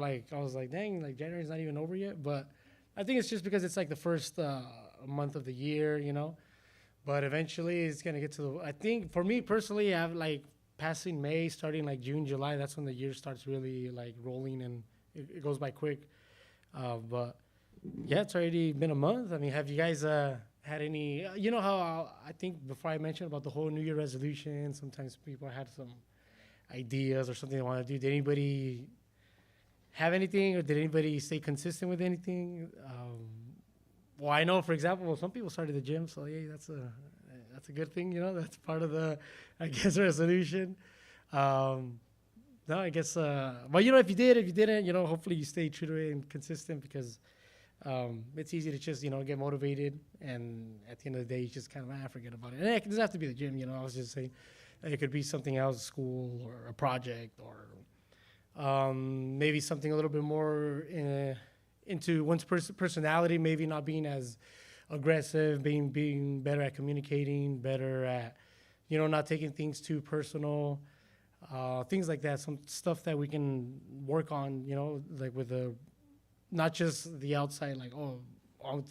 like I was like, dang, like January's not even over yet. But I think it's just because it's like the first month of the year, you know. But eventually, it's gonna get to the. I think for me personally, I have like passing May, starting like June, July. That's when the year starts really like rolling, and it goes by quick. But yeah, it's already been a month. I mean, have you guys had any? You know how I think before I mentioned about the whole New Year resolution. Sometimes people had some ideas or something they want to do. Did anybody have anything, or did anybody stay consistent with anything? Well, I know, for example, some people started the gym, so yeah, that's a good thing. You know, that's part of the, I guess, resolution. Um, no, I guess, but you know, if you didn't, you know, hopefully you stay true to it and consistent because it's easy to just get motivated, and at the end of the day, you just kind of forget about it. And it doesn't have to be the gym. You know, I was just saying, it could be something else, school or a project or maybe something a little bit more into one's personality, maybe not being as aggressive, being better at communicating, better at not taking things too personal, things like that. Some stuff that we can work on, like with the not just the outside, like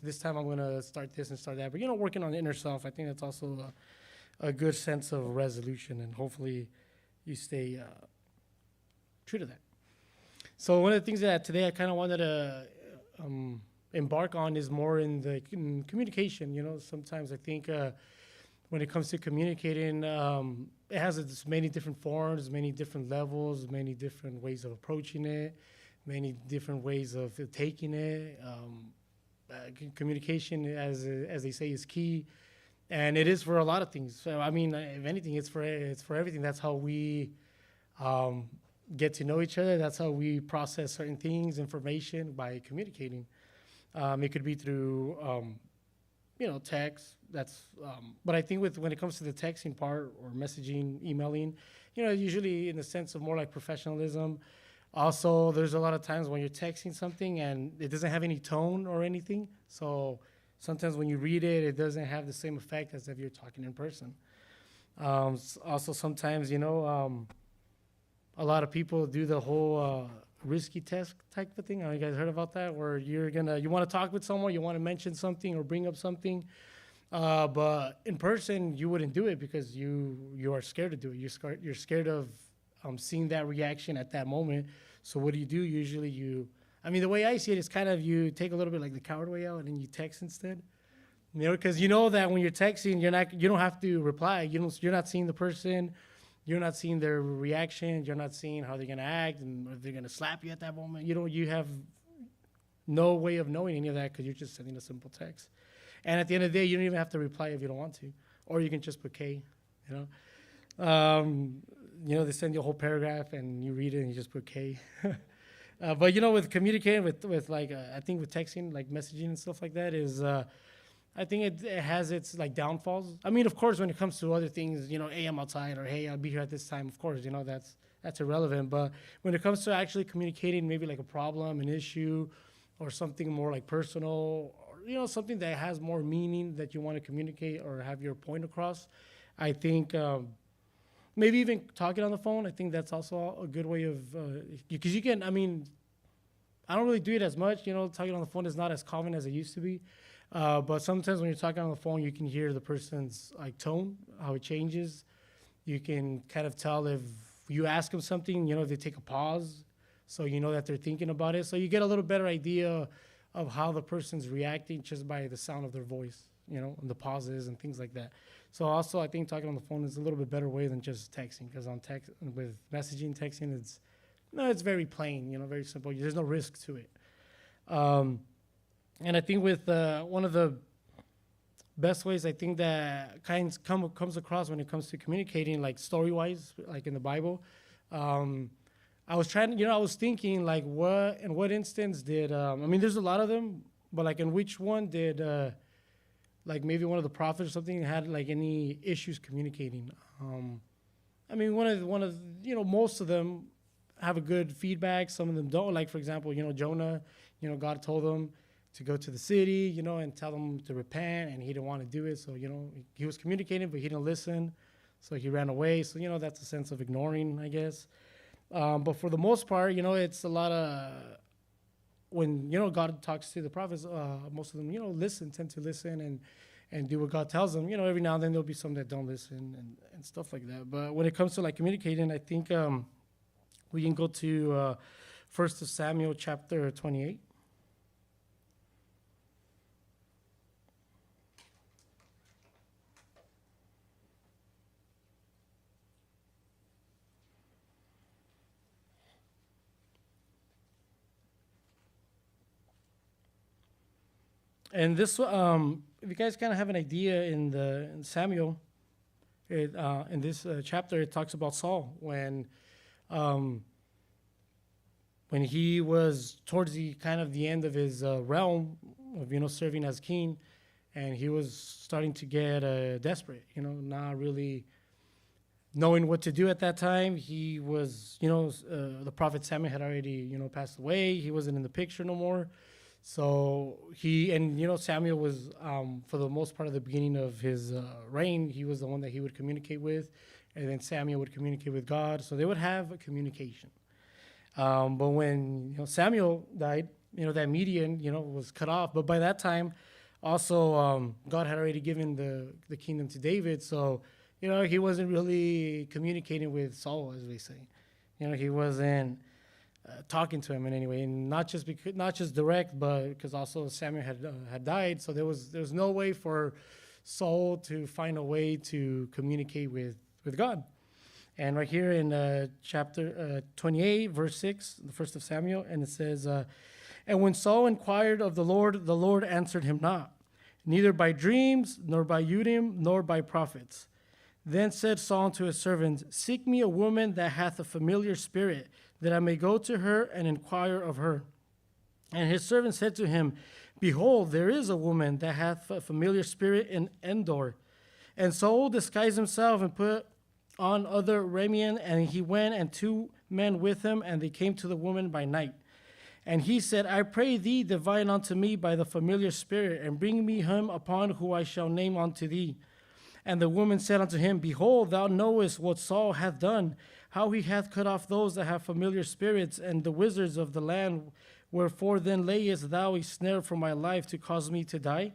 this time I'm gonna start this and start that, but working on the inner self. I think that's also a good sense of resolution, and hopefully you stay true to that. So one of the things that today I kind of wanted to embark on is more in communication. Sometimes I think when it comes to communicating, it has many different forms, many different levels, many different ways of approaching it, many different ways of taking it. Communication, as they say, is key, and it is for a lot of things. So I mean, if anything, it's for everything. That's how we um, get to know each other. That's how we process certain things, information by communicating. It could be through, text. But I think when it comes to the texting part or messaging, emailing, usually in the sense of more like professionalism. Also, there's a lot of times when you're texting something and it doesn't have any tone or anything. So sometimes when you read it, it doesn't have the same effect as if you're talking in person. Also, sometimes, a lot of people do the whole risky test type of thing. You guys heard about that? Where you want to talk with someone, you want to mention something or bring up something, but in person you wouldn't do it because you are scared to do it. You're scared of seeing that reaction at that moment. So what do? Usually I mean, the way I see it is kind of you take a little bit like the coward way out and then you text instead. Because you know that when you're texting, you don't have to reply. You're not seeing the person. You're not seeing their reaction. You're not seeing how they're gonna act and if they're gonna slap you at that moment. You have no way of knowing any of that because you're just sending a simple text. And at the end of the day, you don't even have to reply if you don't want to, or you can just put K. You they send you a whole paragraph and you read it and you just put K. But with communicating with like I think with texting, like messaging and stuff like that is. I think it has its like downfalls. I mean, of course, when it comes to other things, hey, I'm outside, or hey, I'll be here at this time. Of course, that's irrelevant. But when it comes to actually communicating, maybe like a problem, an issue, or something more like personal, or something that has more meaning that you want to communicate or have your point across, I think maybe even talking on the phone. I think that's also a good way of because you can. I mean, I don't really do it as much. Talking on the phone is not as common as it used to be. But sometimes when you're talking on the phone, you can hear the person's like tone, how it changes. You can kind of tell if you ask them something, they take a pause, so you know that they're thinking about it. So you get a little better idea of how the person's reacting just by the sound of their voice, and the pauses and things like that. So also, I think talking on the phone is a little bit better way than just texting, because on text with messaging, texting, it's very plain, very simple. There's no risk to it. And I think with one of the best ways I think that comes across when it comes to communicating, like story-wise, like in the Bible, I was I was thinking like in what instance did, I mean, there's a lot of them, but like in which one did, like maybe one of the prophets or something had like any issues communicating? I mean, most of them have a good feedback. Some of them don't. Like, for example, Jonah, God told him to go to the city, and tell them to repent, and he didn't want to do it. So, he was communicating, but he didn't listen. So he ran away. So, that's a sense of ignoring, I guess. But for the most part, it's a lot of when God talks to the prophets. Most of them, tend to listen and do what God tells them. Every now and then there'll be some that don't listen and stuff like that. But when it comes to like communicating, I think we can go to First of Samuel chapter 28. And this, if you guys kind of have an idea in Samuel, in this chapter, it talks about Saul um, when he was towards the kind of the end of his realm of serving as king, and he was starting to get desperate. Not really knowing what to do at that time. He was, the prophet Samuel had already passed away. He wasn't in the picture no more. So Samuel was, for the most part of the beginning of his reign, he was the one that he would communicate with, and then Samuel would communicate with God. So they would have a communication. But when Samuel died, that median, was cut off. But by that time, also God had already given the kingdom to David. So he wasn't really communicating with Saul, as we say. He wasn't talking to him in any way, and not just direct, but because also Samuel had died, so there was no way for Saul to find a way to communicate with God. And right here in chapter 28, verse 6, the first of Samuel, and it says, "And when Saul inquired of the Lord answered him not, neither by dreams, nor by Urim, nor by prophets. Then said Saul to his servants, Seek me a woman that hath a familiar spirit, that I may go to her and inquire of her. And his servant said to him, Behold, there is a woman that hath a familiar spirit in Endor. And Saul disguised himself and put on other raiment, and he went, and 2 men with him, and they came to the woman by night. And he said, I pray thee, divine unto me by the familiar spirit, and bring me him upon who I shall name unto thee. And the woman said unto him, Behold, thou knowest what Saul hath done, how he hath cut off those that have familiar spirits, and the wizards of the land. Wherefore then layest thou a snare for my life to cause me to die?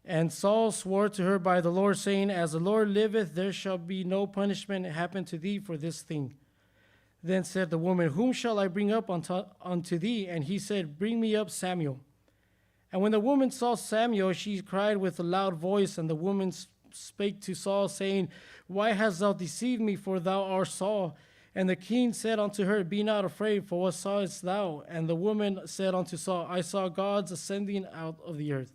And Saul swore to her by the Lord, saying, As the Lord liveth, there shall be no punishment happen to thee for this thing. Then said the woman, Whom shall I bring up unto thee? And he said, Bring me up Samuel. And when the woman saw Samuel, she cried with a loud voice, and the woman spake to Saul, saying, Why hast thou deceived me, for thou art Saul? And the king said unto her, Be not afraid, for what sawest thou? And the woman said unto Saul, I saw gods ascending out of the earth.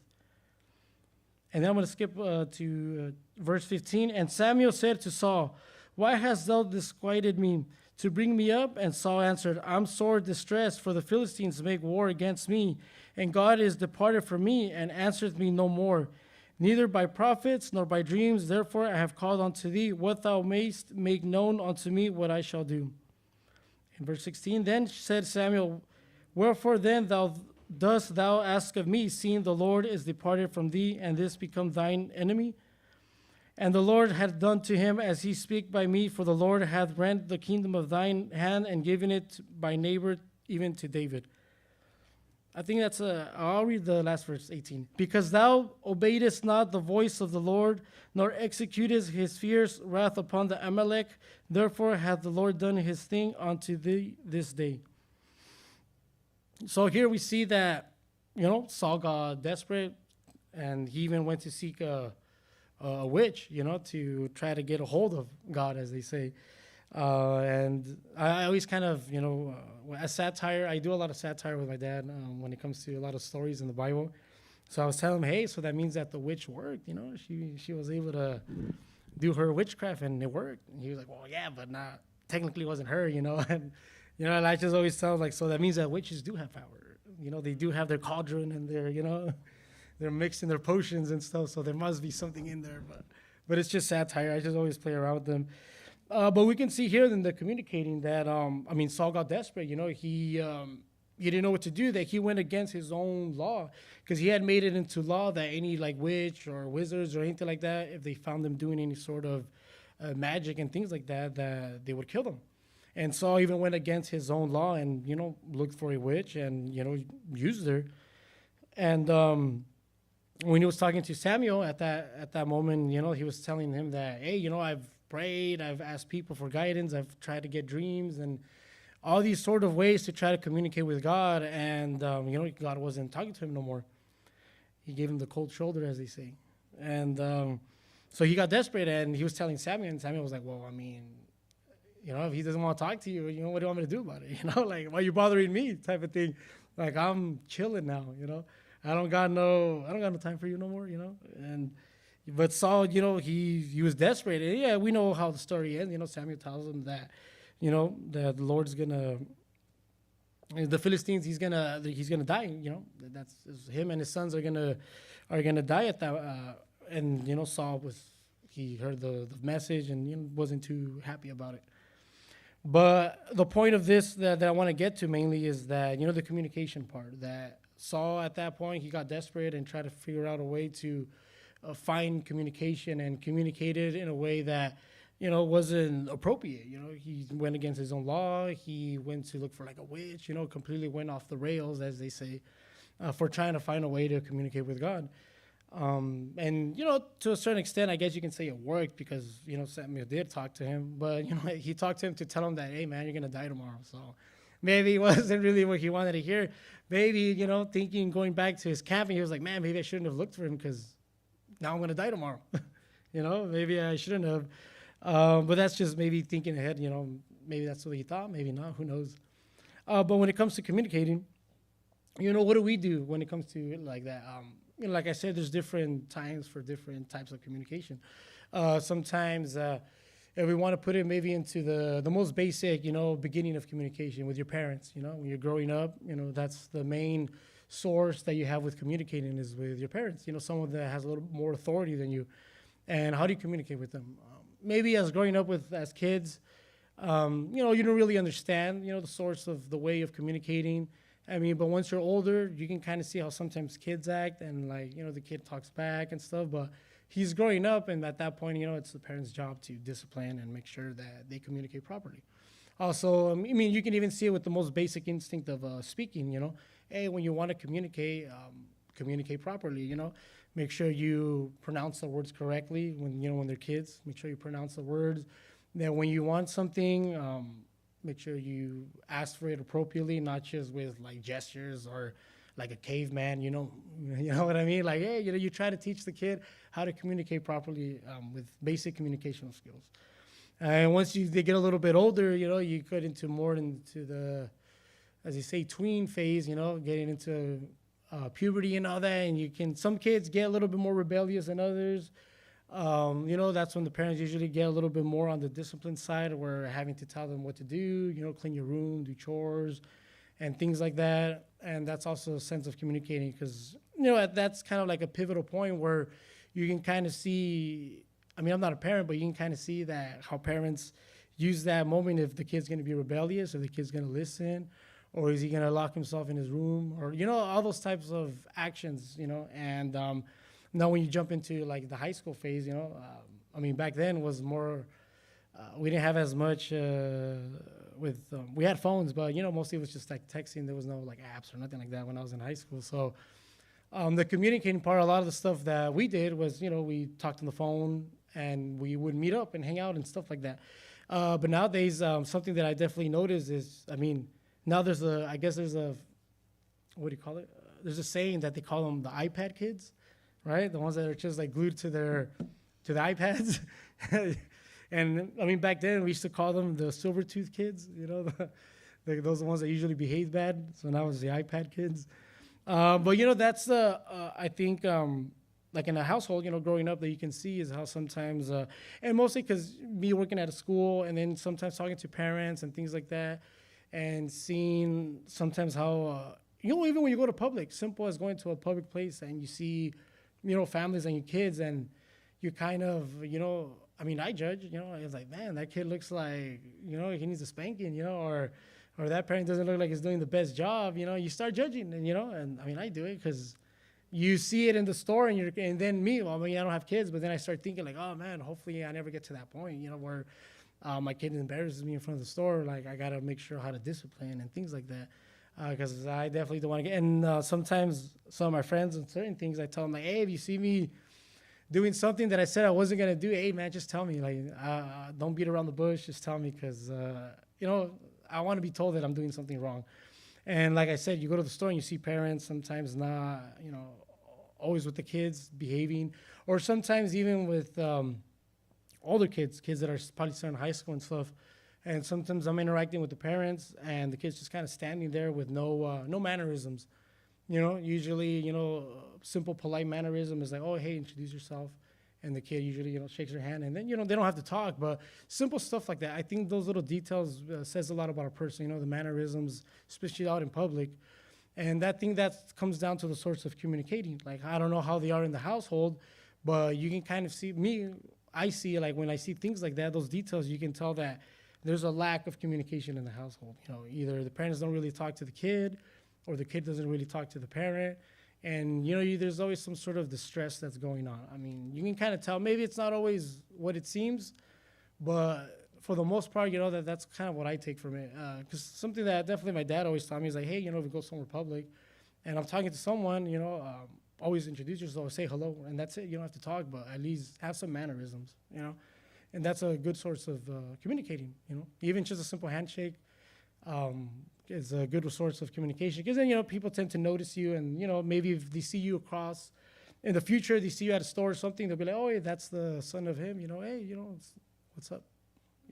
And then I'm going to skip to verse 15. And Samuel said to Saul, Why hast thou disquieted me to bring me up? And Saul answered, I'm sore distressed, for the Philistines make war against me, and God is departed from me, and answereth me no more, neither by prophets nor by dreams. Therefore I have called unto thee, what thou mayst make known unto me what I shall do. In verse 16, Then said Samuel, Wherefore then dost thou ask of me, seeing the Lord is departed from thee, and this become thine enemy? And the Lord hath done to him as he spake by me, for the Lord hath rent the kingdom of thine hand, and given it by neighbor, even to David. I think I'll read the last verse, 18. Because thou obeyedest not the voice of the Lord, nor executest his fierce wrath upon the Amalek, therefore hath the Lord done his thing unto thee this day. So here we see that, Saul got desperate, and he even went to seek a witch, to try to get a hold of God, as they say. And I always kind of, as satire, I do a lot of satire with my dad when it comes to a lot of stories in the Bible. So I was telling him, hey, so that means that the witch worked, she was able to do her witchcraft and it worked. And he was like, well, yeah, but not, technically it wasn't her, and I just always tell so that means that witches do have power. They do have their cauldron and their, they're mixing their potions and stuff. So there must be something in there, but it's just satire. I just always play around with them. But we can see here in the communicating that, Saul got desperate. He didn't know what to do, that he went against his own law, because he had made it into law that any witch or wizards or anything like that, if they found them doing any sort of magic and things like that, that they would kill them. And Saul even went against his own law and, looked for a witch and, used her. And when he was talking to Samuel at that moment, he was telling him that, hey, I've prayed, I've asked people for guidance, I've tried to get dreams and all these sort of ways to try to communicate with God. And, God wasn't talking to him no more. He gave him the cold shoulder, as they say. And so he got desperate and he was telling Samuel, and Samuel was like, well, I mean, if he doesn't want to talk to you, what do you want me to do about it? Like, why are you bothering me type of thing. Like, I'm chilling now, I don't got no time for you no more, but Saul, he was desperate. And yeah, we know how the story ends. Samuel tells him that, that the Lord's gonna, the Philistines, he's gonna die. That's him and his sons are gonna die at that. And Saul he heard the message and wasn't too happy about it. But the point of this that I want to get to mainly is that the communication part. That Saul at that point, he got desperate and tried to figure out a way to find communication and communicate it in a way that wasn't appropriate. He went against his own law. He went to look for like a witch. Completely went off the rails, as they say, for trying to find a way to communicate with God. And to a certain extent, I guess you can say it worked because Samuel did talk to him, but he talked to him to tell him that, hey man, you're gonna die tomorrow. So maybe it wasn't really what he wanted to hear. Maybe thinking going back to his camping, he was like, man, maybe I shouldn't have looked for him because now I'm gonna die tomorrow. Maybe I shouldn't have. But that's just maybe thinking ahead. Maybe that's what he thought. Maybe not. Who knows? But when it comes to communicating, what do we do when it comes to like that? Like I said, there's different times for different types of communication. Sometimes if we want to put it maybe into the most basic, beginning of communication with your parents, when you're growing up, that's the main source that you have with communicating is with your parents, someone that has a little more authority than you. And how do you communicate with them? Maybe as growing up as kids, you don't really understand, the source of the way of communicating. But once you're older, you can kind of see how sometimes kids act and the kid talks back and stuff, but he's growing up and at that point, it's the parents' job to discipline and make sure that they communicate properly. Also, you can even see it with the most basic instinct of speaking, hey, when you want to communicate, communicate properly, make sure you pronounce the words correctly when they're kids, make sure you pronounce the words. Then when you want something, make sure you ask for it appropriately, not just with like gestures or like a caveman, you know what I mean? Like, hey, you try to teach the kid how to communicate properly with basic communicational skills. And once they get a little bit older, you get into the, as you say, tween phase, getting into puberty and all that. And some kids get a little bit more rebellious than others. That's when the parents usually get a little bit more on the discipline side where having to tell them what to do, clean your room, do chores, and things like that. And that's also a sense of communicating because, that's kind of like a pivotal point where you can kind of see, I'm not a parent, but you can kind of see that how parents use that moment if the kid's going to be rebellious, if the kid's going to listen, or is he going to lock himself in his room, or, all those types of actions, and now when you jump into like the high school phase, back then was more, we didn't have as much we had phones, but, mostly it was just like texting. There was no like apps or nothing like that when I was in high school. So the communicating part, a lot of the stuff that we did was, we talked on the phone and we would meet up and hang out and stuff like that. But nowadays, something that I definitely noticed is, now there's what do you call it? There's a saying that they call them the iPad kids, right? The ones that are just like glued to the iPads. And back then we used to call them the silver tooth kids, those are the ones that usually behave bad. So now it's the iPad kids. But that's I think, like in a household, growing up that you can see is how sometimes, and mostly because me working at a school and then sometimes talking to parents and things like that and seeing sometimes how, even when you go to public, simple as going to a public place and you see, families and your kids and you kind of, I judge, I was like, man, that kid looks like, he needs a spanking, or that parent doesn't look like he's doing the best job, you start judging and, I do it because you see it in the store and then me, I don't have kids, but then I start thinking like, oh man, hopefully I never get to that point, where my kid embarrasses me in front of the store, like I gotta make sure how to discipline and things like that. Because I definitely don't want to get. And sometimes some of my friends and certain things, I tell them like, hey, if you see me doing something that I said I wasn't gonna do, hey man, just tell me. Like, don't beat around the bush. Just tell me, because you know, I want to be told that I'm doing something wrong. And like I said, you go to the store and you see parents sometimes not, you know, always with the kids behaving, or sometimes even with older kids that are probably starting high school and stuff. And sometimes I'm interacting with the parents, and the kids just kind of standing there with no mannerisms. You know, usually, you know, simple polite mannerism is like, oh, hey, introduce yourself. And the kid usually, you know, shakes their hand, and then, you know, they don't have to talk, but simple stuff like that. I think those little details says a lot about a person, you know, the mannerisms, especially out in public. And I think that comes down to the source of communicating. Like, I don't know how they are in the household, but you can kind of see me. I see, like, when I see things like that, those details, you can tell that there's a lack of communication in the household. You know, either the parents don't really talk to the kid, or the kid doesn't really talk to the parent. And, you know, there's always some sort of distress that's going on. I mean, you can kind of tell. Maybe it's not always what it seems, but for the most part, you know, that's kind of what I take from it. Because something that definitely my dad always taught me is like, hey, you know, if we go somewhere public and I'm talking to someone, you know, always introduce yourself, say hello, and that's it. You don't have to talk, but at least have some mannerisms, you know. And that's a good source of communicating, you know. Even just a simple handshake is a good source of communication, because then, you know, people tend to notice you, and, you know, maybe if they see you across in the future, they see you at a store or something, they'll be like, oh, hey, that's the son of him, you know, hey, you know, what's up?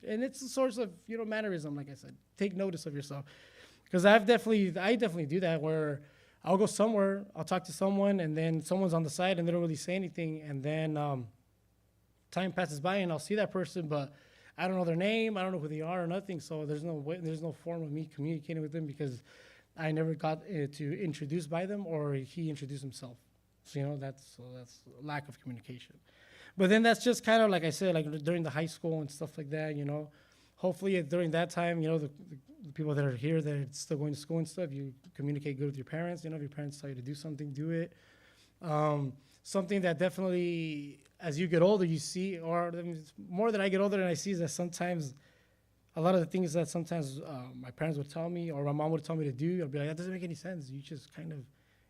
And it's a source of, you know, mannerism. Like I said, take notice of yourself, because I definitely do that, where I'll go somewhere, I'll talk to someone, and then someone's on the side and they don't really say anything, and then time passes by and I'll see that person, but I don't know their name, I don't know who they are or nothing. So there's no way, there's no form of me communicating with them, because I never got to introduce by them, or he introduced himself. So, you know, that's lack of communication. But then that's just kind of, like I said, like during the high school and stuff like that, you know. Hopefully during that time, you know, the people that are here that are still going to school and stuff, you communicate good with your parents. You know, if your parents tell you to do something, do it. Something that definitely, as you get older, you see, or more that I get older and I see, is that sometimes a lot of the things that sometimes my parents would tell me, or my mom would tell me to do, I'd be like, that doesn't make any sense. You just kind of,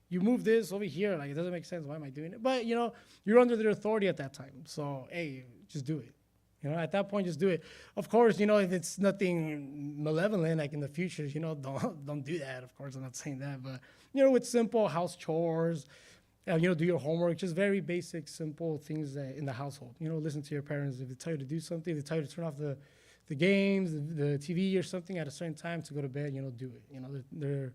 you move this over here, like, it doesn't make sense. Why am I doing it? But, you know, you're under their authority at that time. So, hey, just do it. You know, at that point, just do it. Of course, you know, if it's nothing malevolent, like in the future, you know, don't do that. Of course, I'm not saying that. But, you know, with simple house chores, you know, do your homework, just very basic, simple things that in the household. You know, listen to your parents. If they tell you to do something, they tell you to turn off the games, the TV or something at a certain time to go to bed, you know, do it. You know,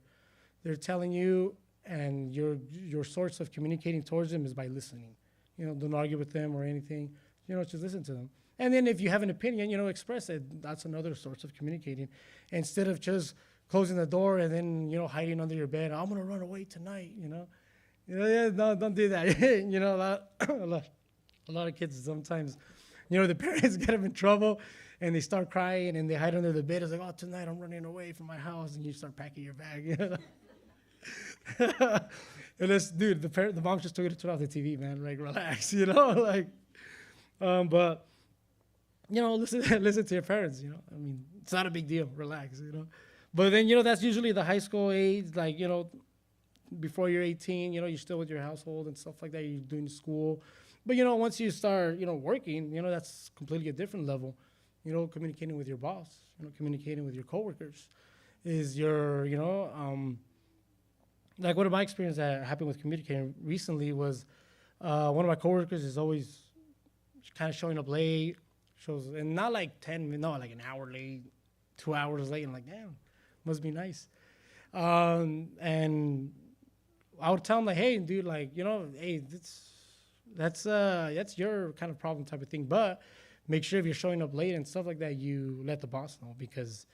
they're telling you, and your source of communicating towards them is by listening. You know, don't argue with them or anything. You know, just listen to them. And then if you have an opinion, you know, express it. That's another source of communicating. Instead of just closing the door and then, you know, hiding under your bed, I'm going to run away tonight, you know. Yeah, no, don't do that. You know, a lot of kids sometimes, you know, the parents get them in trouble and they start crying and they hide under the bed. It's like, oh, tonight I'm running away from my house, and you start packing your bag. You know? And this dude, the mom just told you to turn off the TV, man. Like, relax, you know, like, but you know, listen to your parents. You know, I mean, it's not a big deal. Relax, you know. But then, you know, that's usually the high school age, like, you know, before you're 18, you know, you're still with your household and stuff like that. You're doing school. But, you know, once you start, you know, working, you know, that's completely a different level. You know, communicating with your boss, you know, communicating with your coworkers is your, you know, like one of my experiences that happened with communicating recently was one of my coworkers is always kind of showing up late, and not like 10 minutes, no, like an hour late, 2 hours late. I'm like, damn, must be nice. And I would tell him, like, hey, dude, like, you know, hey, that's your kind of problem type of thing. But make sure if you're showing up late and stuff like that, you let the boss know, because,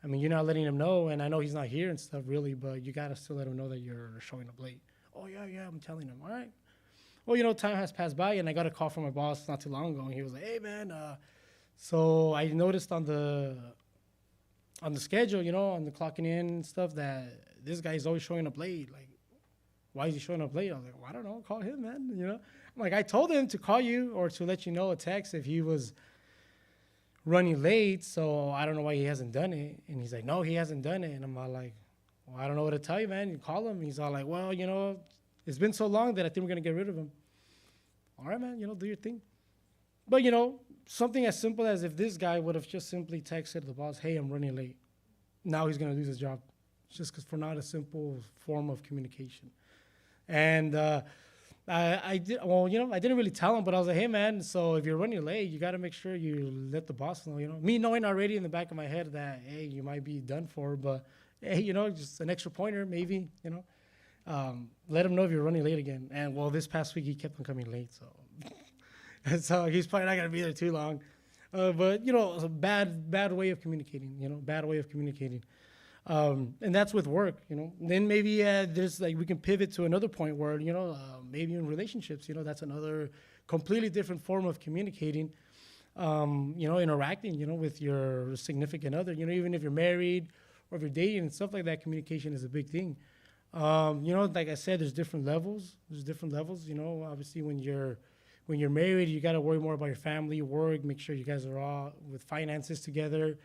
I mean, you're not letting him know, and I know he's not here and stuff really, but you gotta still let him know that you're showing up late. Oh yeah, I'm telling him. All right. Well, you know, time has passed by, and I got a call from my boss not too long ago, and he was like, hey man, so I noticed on the schedule, you know, on the clocking in and stuff, that this guy is always showing up late. Like, why is he showing up late? I was like, well, I don't know. Call him, man. You know, I'm like, I told him to call you or to let you know a text if he was running late, so I don't know why he hasn't done it. And he's like, no, he hasn't done it. And I'm all like, well, I don't know what to tell you, man. You call him. He's all like, well, it's been so long that I think we're gonna get rid of him. All right, man, do your thing. But something as simple as if this guy would have just simply texted the boss, hey, I'm running late. Now he's gonna lose his job, just because for not a simple form of communication. And I did well, I didn't really tell him, but I was like, hey, man, so if you're running late, you got to make sure you let the boss know. Me knowing already in the back of my head that hey, you might be done for, but hey, just an extra pointer, maybe. Let him know if you're running late again. And well, this past week he kept on coming late, so and so he's probably not gonna be there too long. But it's a bad way of communicating. Bad way of communicating. And that's with work. Then maybe there's like we can pivot to another point where maybe in relationships, that's another completely different form of communicating. Interacting, with your significant other. Even if you're married or if you're dating and stuff like that, communication is a big thing. Like I said, there's different levels. Obviously when you're married, you got to worry more about your family, work, make sure you guys are all with finances together.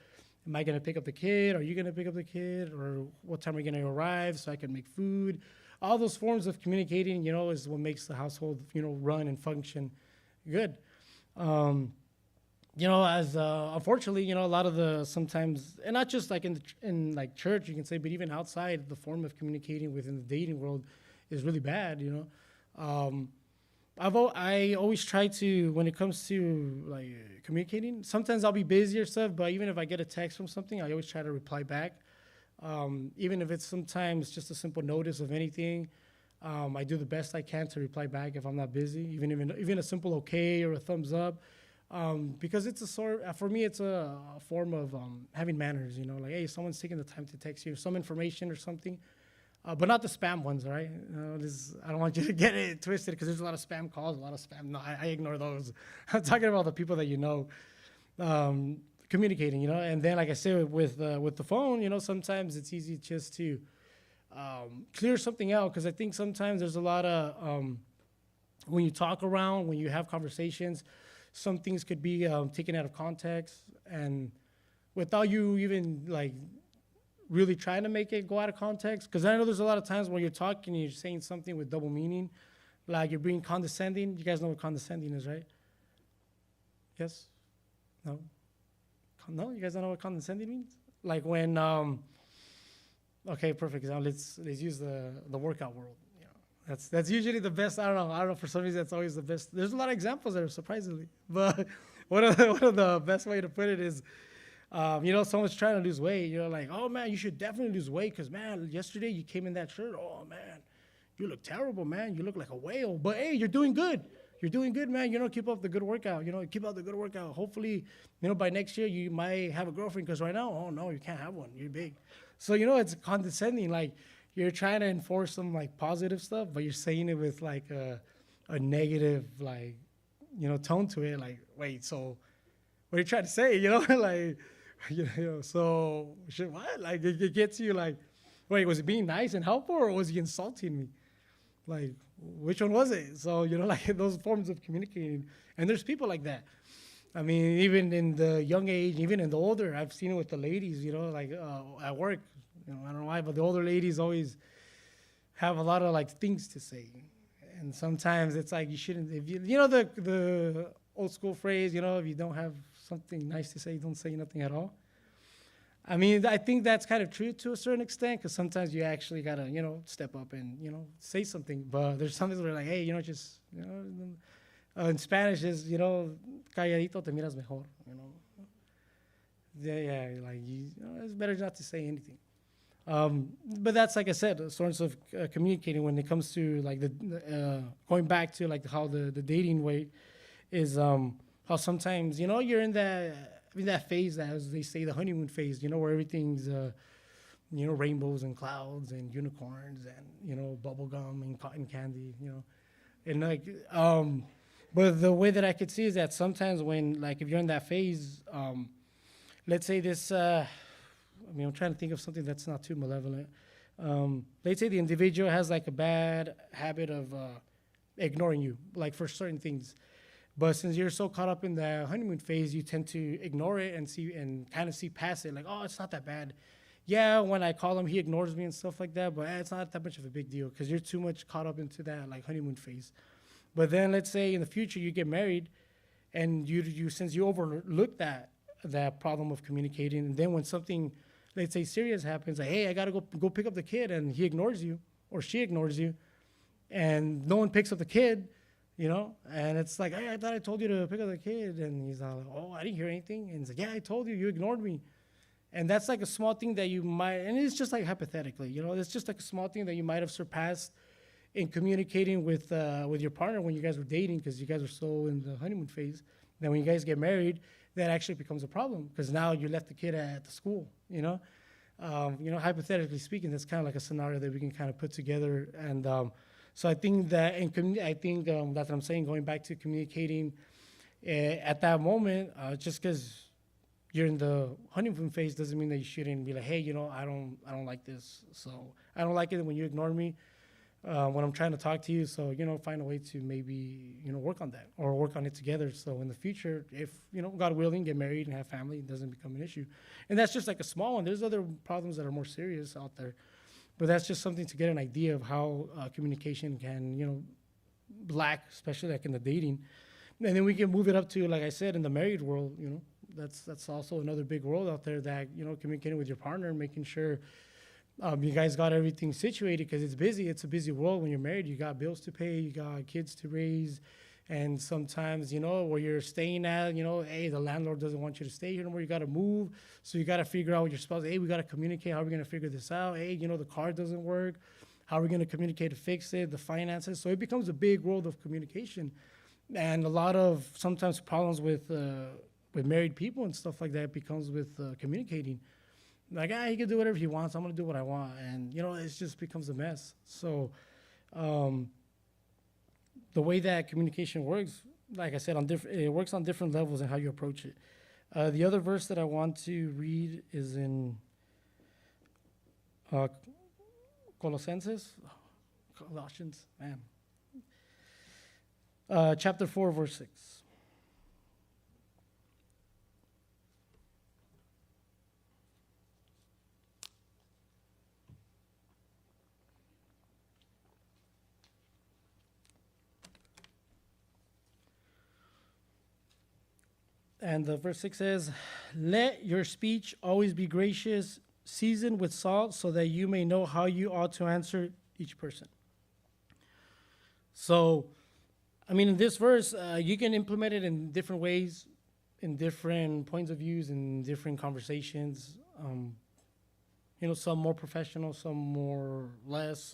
Am I going to pick up the kid? Are you going to pick up the kid? Or what time are you going to arrive so I can make food? All those forms of communicating, is what makes the household, run and function good. As unfortunately, a lot of the sometimes, and not just like in like church, you can say, but even outside, the form of communicating within the dating world is really bad. I always try to, when it comes to like communicating, sometimes I'll be busy or stuff, but even if I get a text from something, I always try to reply back. Even if it's sometimes just a simple notice of anything, I do the best I can to reply back if I'm not busy, even a simple okay or a thumbs up. Because it's for me, it's a form of having manners, like, hey, someone's taking the time to text you some information or something. But not the spam ones, right? I don't want you to get it twisted because there's a lot of spam calls, a lot of spam. No, I ignore those. I'm talking about the people that communicating, And then, like I said, with the phone, sometimes it's easy just to clear something out because I think sometimes there's a lot of when you talk around, when you have conversations, some things could be taken out of context and without you even like really trying to make it go out of context. Because I know there's a lot of times when you're talking and you're saying something with double meaning, like you're being condescending. You guys know what condescending is, right? Yes? No? No? You guys don't know what condescending means? Like when, okay, perfect example. Let's use the workout world. That's usually the best. I don't know. For some reason, that's always the best. There's a lot of examples there, surprisingly. But one of the best way to put it is, someone's trying to lose weight. You're like, oh, man, you should definitely lose weight because, man, yesterday you came in that shirt. Oh, man, you look terrible, man. You look like a whale. But, hey, you're doing good. You're doing good, man. Keep up the good workout. Keep up the good workout. Hopefully, by next year you might have a girlfriend because right now, oh, no, you can't have one. You're big. So, it's condescending. Like, you're trying to enforce some, like, positive stuff, but you're saying it with, like, a negative, like, tone to it. Like, wait, so what are you trying to say? Like, so what? Like it gets you like, wait, was he being nice and helpful or was he insulting me? Like, which one was it? So, like those forms of communicating. And there's people like that. I mean, even in the young age, even in the older, I've seen it with the ladies, like at work, I don't know why, but the older ladies always have a lot of like things to say. And sometimes it's like you shouldn't, if the old school phrase, if you don't have something nice to say, don't say nothing at all. I mean, I think that's kind of true to a certain extent because sometimes you actually got to, step up and, say something. But there's something where like, hey, just, in Spanish is, calladito te miras mejor, Yeah, like, it's better not to say anything. But that's, like I said, sorts of communicating when it comes to, like, going back to, like, how the dating way is how sometimes, you're in that phase that, as they say, the honeymoon phase, where everything's, rainbows and clouds and unicorns and, bubble gum and cotton candy, And, like, but the way that I could see is that sometimes when, like, if you're in that phase, let's say this, I'm trying to think of something that's not too malevolent. Let's say the individual has, like, a bad habit of ignoring you, like, for certain things. But since you're so caught up in the honeymoon phase, you tend to ignore it and see and kind of see past it. Like, oh, it's not that bad. Yeah, when I call him, he ignores me and stuff like that. But it's not that much of a big deal because you're too much caught up into that like honeymoon phase. But then let's say in the future you get married, and you since you overlook that problem of communicating, and then when something, let's say serious happens, like hey, I gotta go pick up the kid, and he ignores you or she ignores you, and no one picks up the kid, and it's like, hey, I thought I told you to pick up the kid, and he's like, oh, I didn't hear anything, and he's like, yeah, I told you, you ignored me. And that's like a small thing that you might, and it's just like hypothetically, it's just like a small thing that you might have surpassed in communicating with your partner when you guys were dating, because you guys are so in the honeymoon phase. Then when you guys get married, that actually becomes a problem because now you left the kid at the school. Hypothetically speaking, that's kind of like a scenario that we can kind of put together. And so I think that, that's what I'm saying. Going back to communicating at that moment, just because you're in the honeymoon phase doesn't mean that you shouldn't be like, hey, I don't like this. So I don't like it when you ignore me when I'm trying to talk to you. So, find a way to maybe, work on that or work on it together. So in the future, if, God willing, get married and have family, it doesn't become an issue. And that's just like a small one. There's other problems that are more serious out there. But that's just something to get an idea of how communication can, lack, especially like in the dating. And then we can move it up to, like I said, in the married world, that's also another big world out there that, communicating with your partner, making sure you guys got everything situated because it's busy. It's a busy world when you're married. You got bills to pay, you got kids to raise. And sometimes, where you're staying at, hey, the landlord doesn't want you to stay here anymore. You got to move. So you got to figure out with your spouse, hey, we got to communicate. How are we going to figure this out? Hey, the car doesn't work. How are we going to communicate to fix it? The finances. So it becomes a big world of communication. And a lot of sometimes problems with married people and stuff like that becomes with communicating. Like, he can do whatever he wants. I'm going to do what I want. And, it just becomes a mess. So the way that communication works, like I said, it works on different levels and how you approach it. The other verse that I want to read is in Colossians, man. Chapter 4, verse 6. And the verse 6 says, let your speech always be gracious, seasoned with salt, so that you may know how you ought to answer each person. So, in this verse, you can implement it in different ways, in different points of views, in different conversations. Some more professional, some more less.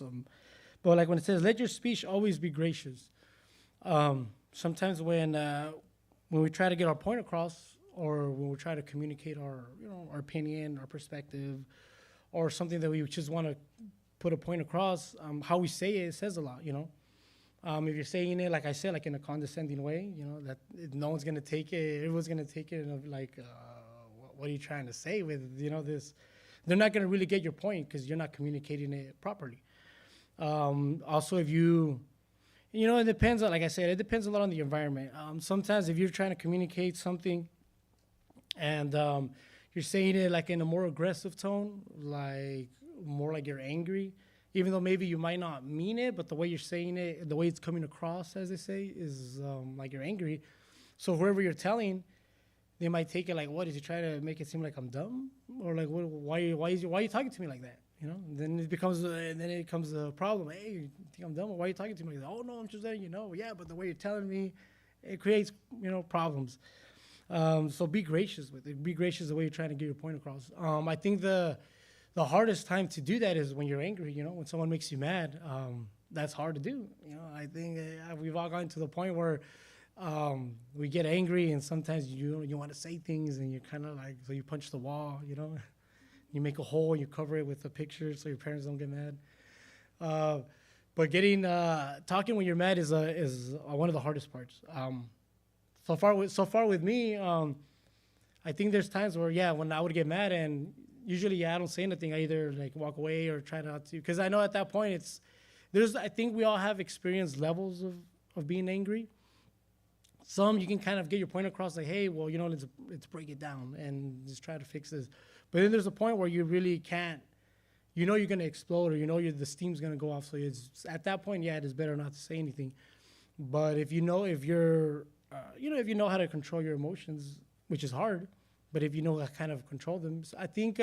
But like when it says, let your speech always be gracious. Sometimes when we try to get our point across, or when we try to communicate our opinion, our perspective, or something that we just want to put a point across, how we say it says a lot, If you're saying it, like I said, like in a condescending way, that no one's going to take it, everyone's going to take it like, what are you trying to say with, this? They're not going to really get your point because you're not communicating it properly. Also, if it depends, like I said, it depends a lot on the environment. Sometimes if you're trying to communicate something and you're saying it like in a more aggressive tone, like more like you're angry, even though maybe you might not mean it, but the way you're saying it, the way it's coming across, as they say, is like you're angry. So whoever you're telling, they might take it like, what, did you try to make it seem like I'm dumb? Or like, why are you talking to me like that? Then it becomes a problem. Hey, you think I'm dumb? Why are you talking to me like that? Oh no, I'm just letting you know. Yeah, but the way you're telling me, it creates problems. So be gracious with it. Be gracious the way you're trying to get your point across. I think the hardest time to do that is when you're angry. When someone makes you mad, that's hard to do. I think we've all gotten to the point where we get angry, and sometimes you want to say things, and you're kind of like, so you punch the wall. You make a hole, you cover it with a picture so your parents don't get mad. But talking when you're mad is one of the hardest parts. So far with me, I think there's times where, when I would get mad, and usually, I don't say anything. I either like walk away or try not to, because I know at that point I think we all have experienced levels of being angry. Some you can kind of get your point across, like, hey, well, let's break it down and just try to fix this. But then there's a point where you really can't. You're gonna explode, or the steam's gonna go off. So it's at that point, yeah, it is better not to say anything. But if you're, if you know how to control your emotions, which is hard, but if you know how to kind of control them, so I think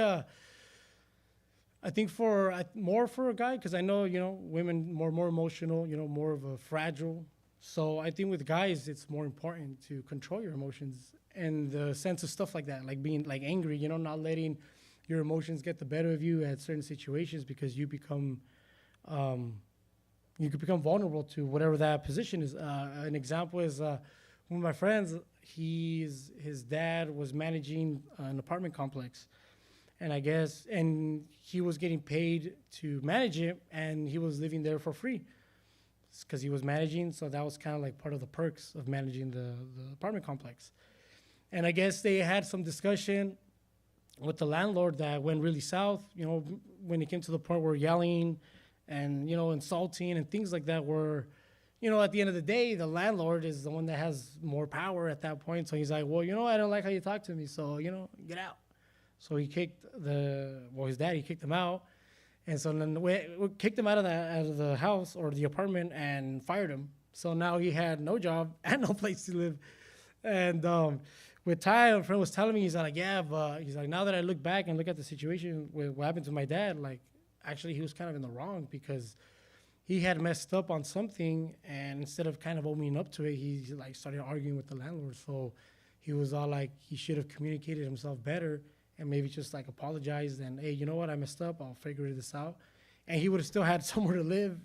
for more for a guy, because I know women more emotional, more of a fragile. So I think with guys, it's more important to control your emotions and the sense of stuff like that, like being like angry, not letting your emotions get the better of you at certain situations, because um, you could become vulnerable to whatever that position is. An example is one of my friends. His dad was managing an apartment complex, and and he was getting paid to manage it, and he was living there for free because he was managing. So that was kind of like part of the perks of managing the apartment complex. And I guess they had some discussion with the landlord that went really south, when it came to the point where yelling and, insulting and things like that were, at the end of the day, the landlord is the one that has more power at that point. So he's like, well, I don't like how you talk to me. So, get out. So he kicked his dad, he kicked him out. And so then we kicked him out of the house or the apartment and fired him. So now he had no job and no place to live. And with Ty, a friend was telling me, he's like, yeah, but he's like, now that I look back and look at the situation with what happened to my dad, like, actually he was kind of in the wrong, because he had messed up on something, and instead of kind of owning up to it, he like started arguing with the landlord. So he was all like, he should have communicated himself better and maybe just like apologized and, hey, you know what, I messed up, I'll figure this out. And he would have still had somewhere to live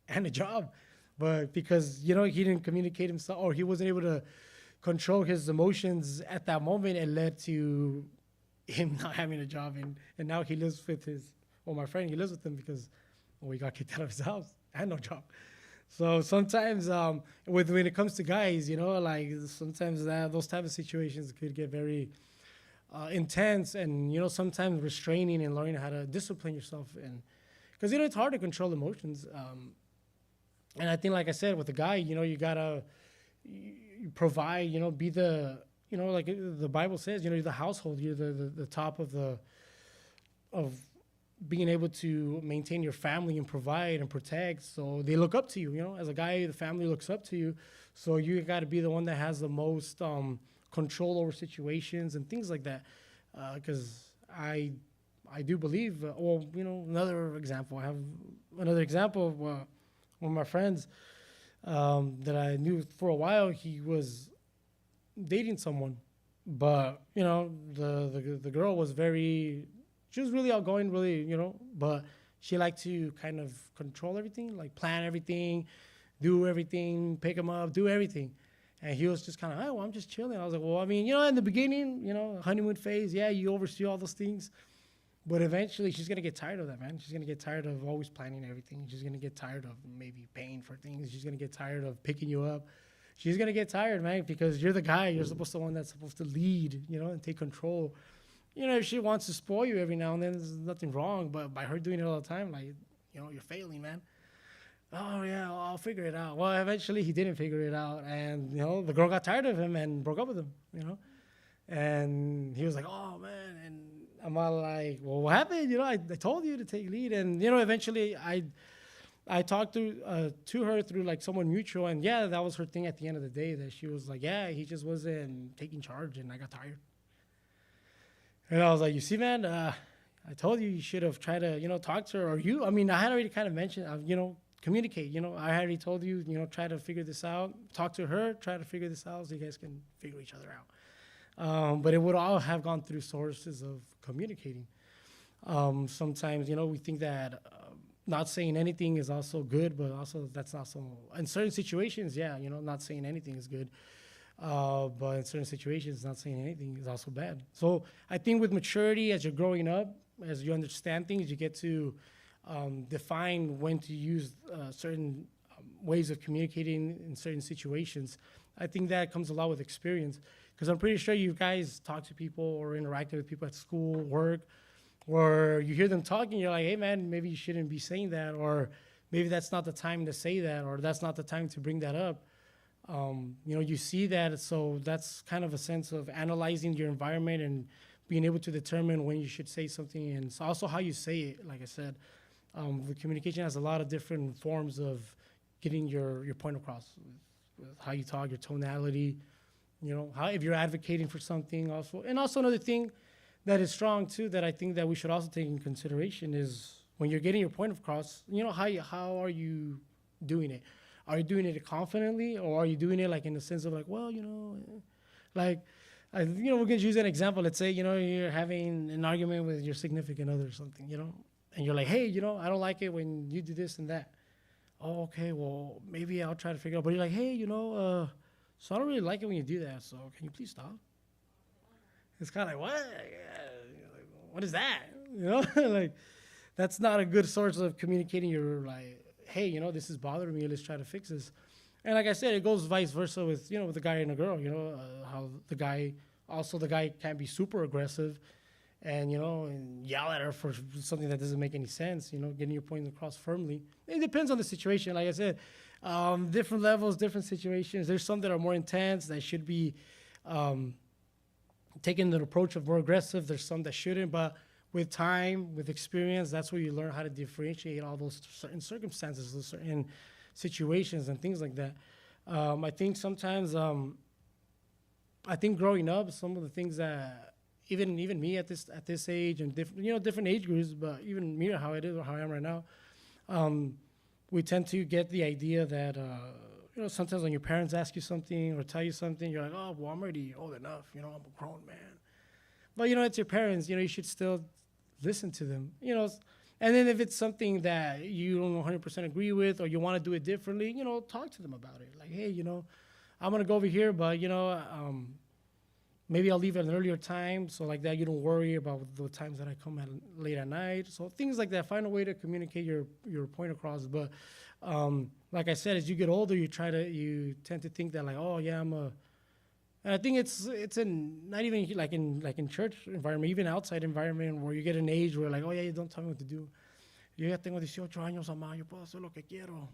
and a job. But because, he didn't communicate himself, or he wasn't able to control his emotions at that moment, it led to him not having a job. And now he lives with my friend, he lives with him because, he got kicked out of his house and no job. So sometimes when it comes to guys, like sometimes those type of situations could get very intense, and, sometimes restraining and learning how to discipline yourself. And because, it's hard to control emotions. And I think, like I said, with a guy, you gotta you provide, be the, like the Bible says, you're the household, you're the top of being able to maintain your family and provide and protect. So they look up to you, as a guy, the family looks up to you. So you got to be the one that has the most control over situations and things like that. Because I do believe, another example, I have another example of one of my friends that I knew for a while. He was dating someone, but the girl was she was really outgoing, really, but she liked to kind of control everything, like plan everything, do everything, pick him up, do everything. And he was just kind of, oh, well, I'm just chilling. I was like, well, I mean, in the beginning, honeymoon phase, yeah, you oversee all those things. But eventually she's going to get tired of that, man. She's going to get tired of always planning everything. She's going to get tired of maybe paying for things. She's going to get tired of picking you up. She's going to get tired, man, because you're the guy. You're supposed to be the one that's supposed to lead, and take control. If she wants to spoil you every now and then, there's nothing wrong. But by her doing it all the time, like, you're failing, man. Oh, yeah, I'll figure it out. Well, eventually he didn't figure it out. And, the girl got tired of him and broke up with him, And he was like, oh, man. And I'm all like, well, what happened? I told you to take lead. And, eventually I talked to her through like someone mutual. And, yeah, that was her thing at the end of the day, that she was like, yeah, he just wasn't taking charge, and I got tired. And I was like, you see, man, I told you should have tried to, talk to her. Or I had already kind of mentioned, communicate. I already told you, try to figure this out. Talk to her, try to figure this out so you guys can figure each other out. But it would all have gone through sources of communicating. Sometimes, we think that not saying anything is also good, but also that's not so. In certain situations, yeah, not saying anything is good. But in certain situations, not saying anything is also bad. So I think with maturity, as you're growing up, as you understand things, you get to define when to use certain ways of communicating in certain situations. I think that comes a lot with experience, because I'm pretty sure you guys talk to people or interacting with people at school, work, or you hear them talking, you're like, hey, man, maybe you shouldn't be saying that, or maybe that's not the time to say that, or that's not the time to bring that up. You see that. So that's kind of a sense of analyzing your environment and being able to determine when you should say something, and it's also how you say it. Like I said, the communication has a lot of different forms of getting your point across. With how you talk, your tonality, how if you're advocating for something also. And also another thing that is strong too that I think that we should also take in consideration is when you're getting your point across, how are you doing it? Are you doing it confidently, or are you doing it like in the sense of like, well, like, we're gonna use an example. Let's say, you're having an argument with your significant other or something, and you're like, hey, I don't like it when you do this and that. Oh, okay, well, maybe I'll try to figure out. But you're like, hey, so I don't really like it when you do that. So can you please stop? It's kind of like, what? What is that? Like, that's not a good source of communicating your, like, hey, this is bothering me. Let's try to fix this. And like I said, it goes vice versa with, with a guy and a girl, how the guy can't be super aggressive and, and yell at her for something that doesn't make any sense, getting your point across firmly. It depends on the situation. Like I said, different levels, different situations. There's some that are more intense that should be taking the approach of more aggressive. There's some that shouldn't, but with time, with experience, that's where you learn how to differentiate all those certain circumstances, those certain situations and things like that. I think sometimes, I think growing up, some of the things that even me at this age and different age groups, but even me how it is or how I am right now, we tend to get the idea that sometimes when your parents ask you something or tell you something, you're like, oh, well, I'm already old enough, I'm a grown man. But it's your parents, you should still listen to them, and then if it's something that you don't 100% agree with or you want to do it differently, talk to them about it. Like, hey, I'm going to go over here, but, maybe I'll leave at an earlier time. So like that, you don't worry about the times that I come at late at night. So things like that, find a way to communicate your point across. But like I said, as you get older, you tend to think that like, oh yeah, and I think it's not even like in church environment, even outside environment where you get an age where like, oh yeah, you don't tell me what to do. Yo ya tengo 18 años, mamá, yo puedo hacer lo que quiero.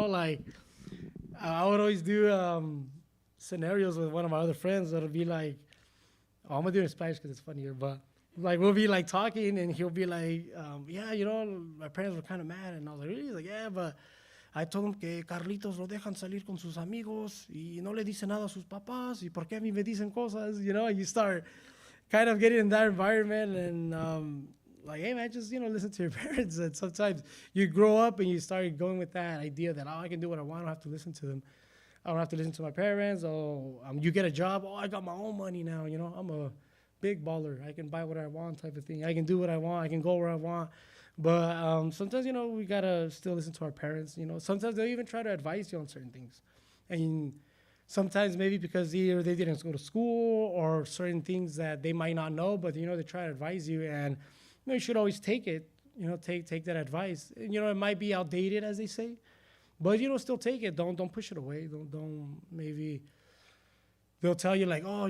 Like I would always do scenarios with one of my other friends that'll be like, oh, I'm gonna do it in Spanish because it's funnier, but like we'll be like talking and he'll be like, yeah, my parents were kind of mad, and I was like, really? He's like, yeah, but I told him que Carlitos lo dejan salir con sus amigos y no le dice nada a sus papás y por qué a mí me dicen cosas, and you start kind of getting in that environment and like, hey man, just listen to your parents. And sometimes you grow up and you start going with that idea that, oh, I can do what I want, I don't have to listen to them. I don't have to listen to my parents. Oh, you get a job. Oh, I got my own money now. I'm a big baller. I can buy what I want type of thing. I can do what I want. I can go where I want. But sometimes, we got to still listen to our parents. Sometimes they'll even try to advise you on certain things. And sometimes maybe because either they didn't go to school or certain things that they might not know, but, they try to advise you. And you should always take it, take that advice. And, it might be outdated, as they say. But still take it. Don't push it away. Don't maybe they'll tell you like, oh,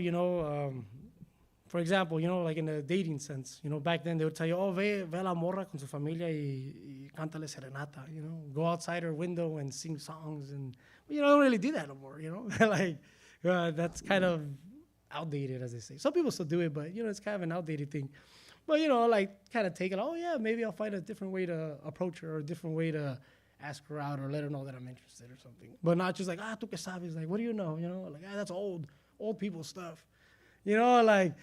for example, like in a dating sense, back then they would tell you, oh, ve a la morra con su familia y cántale serenata, go outside her window and sing songs, and you don't really do that no more, like that's kind of outdated, as they say. Some people still do it, but it's kind of an outdated thing. But like kind of take it. Oh yeah, maybe I'll find a different way to approach her or a different way to ask her out or let her know that I'm interested or something. But not just like, tú que sabes, like, what do you know? Like, that's old people stuff. Like,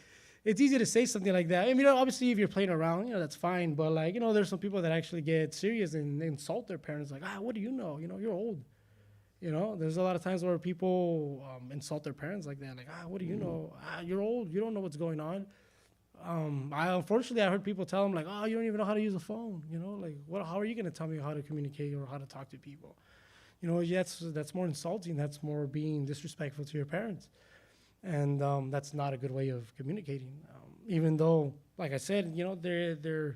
it's easy to say something like that. I mean, obviously, if you're playing around, that's fine. But, like, there's some people that actually get serious and insult their parents. Like, what do you know? You're old. There's a lot of times where people insult their parents like that. Like, what do you know? You're old. You don't know what's going on. Unfortunately, I heard people tell them like, oh, you don't even know how to use a phone. Like, how are you going to tell me how to communicate or how to talk to people? That's more insulting. That's more being disrespectful to your parents. And that's not a good way of communicating. Even though, like I said, their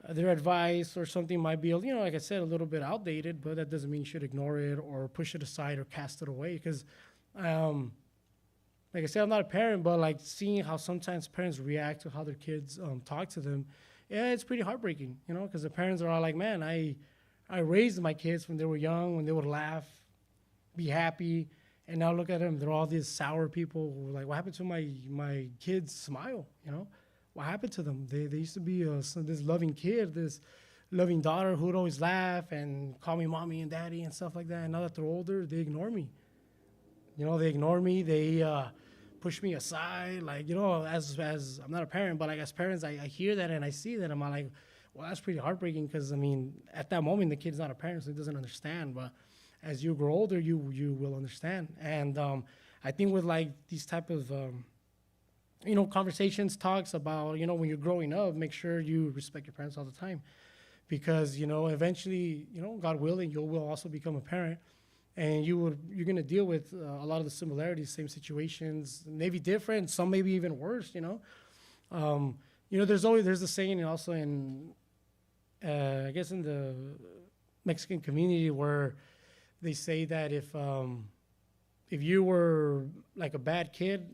advice or something might be, like I said, a little bit outdated, but that doesn't mean you should ignore it or push it aside or cast it away. Because like I said, I'm not a parent, but like seeing how sometimes parents react to how their kids talk to them, yeah, it's pretty heartbreaking, because the parents are all like, man, I raised my kids when they were young, when they would laugh, be happy, And now look at them; they're all these sour people. Who are like, what happened to my kid's smile? You know, what happened to them? They used to be this loving kid, this loving daughter who would always laugh and call me mommy and daddy and stuff like that. And now that they're older, they ignore me. You know, they ignore me. They push me aside. Like, you know, as I'm not a parent, but like as parents, I hear that and I see that. I'm like, well, that's pretty heartbreaking because I mean, at that moment, the kid's not a parent, so he doesn't understand. But as you grow older, you will understand. And I think with like these type of you know, conversations, talks about, you know, when you're growing up, make sure you respect your parents all the time, because you know, eventually, you know, God willing, you will also become a parent, and you're gonna deal with a lot of the similarities, same situations, maybe different, some maybe even worse. You know, there's a saying also in I guess in the Mexican community where they say that if you were like a bad kid,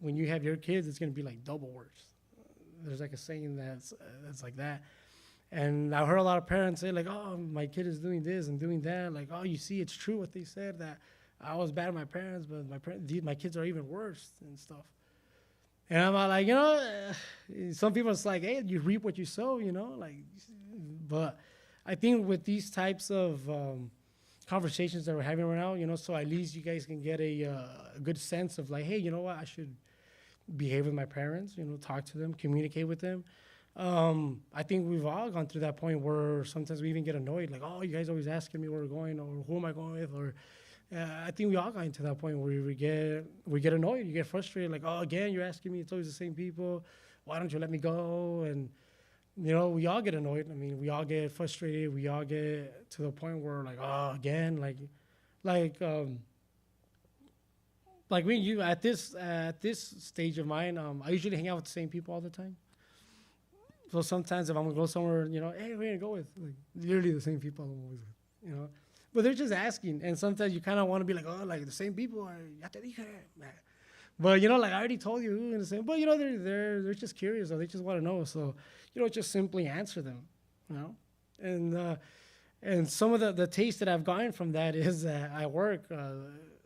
when you have your kids, it's gonna be like double worse. There's like a saying that's like that. And I heard a lot of parents say like, "Oh, my kid is doing this and doing that." Like, "Oh, you see, it's true what they said that I was bad at my parents, but my kids are even worse and stuff." And I'm like, you know, some people it's like, "Hey, you reap what you sow," you know, like. But I think with these types of conversations that we're having right now, you know, so at least you guys can get a good sense of like, hey, you know what, I should behave with my parents, you know, talk to them, communicate with them. I think we've all gone through that point where sometimes we even get annoyed, like, oh, you guys always asking me where we're going or who am I going with, or I think we all got into that point where we get annoyed, you get frustrated, like, oh, again, you're asking me, it's always the same people. Why don't you let me go? And you know, we all get annoyed. I mean, we all get frustrated. We all get to the point where like, oh, again, like like me, you at this stage of mine, I usually hang out with the same people all the time. So sometimes if I'm gonna go somewhere, you know, hey, we're gonna go with like literally the same people I'm always with, you know. But they're just asking, and sometimes you kind of want to be like, oh, like the same people. Ya te dije, man. But you know, like I already told you, and the same. But you know, they're just curious, or they just want to know. So you know, just simply answer them, you know. And some of the taste that I've gotten from that is at work.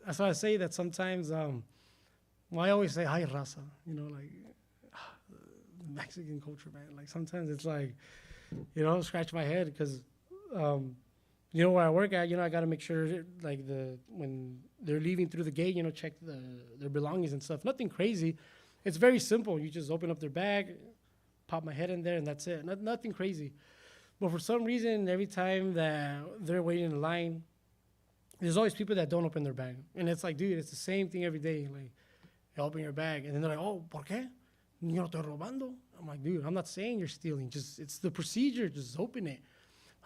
That's why I say that sometimes. Well, I always say hi, raza. You know, like Mexican culture, man. Like sometimes it's like, you know, scratch my head because, you know, where I work at, you know, I got to make sure like when they're leaving through the gate, you know, check their belongings and stuff. Nothing crazy. It's very simple. You just open up their bag, pop my head in there, and that's it. Nothing crazy. But for some reason, every time that they're waiting in line, there's always people that don't open their bag, and it's like, dude, it's the same thing every day. Like, you open your bag, and then they're like, oh, ¿por qué? Yo no estoy robando. I'm like, dude, I'm not saying you're stealing. Just it's the procedure. Just open it.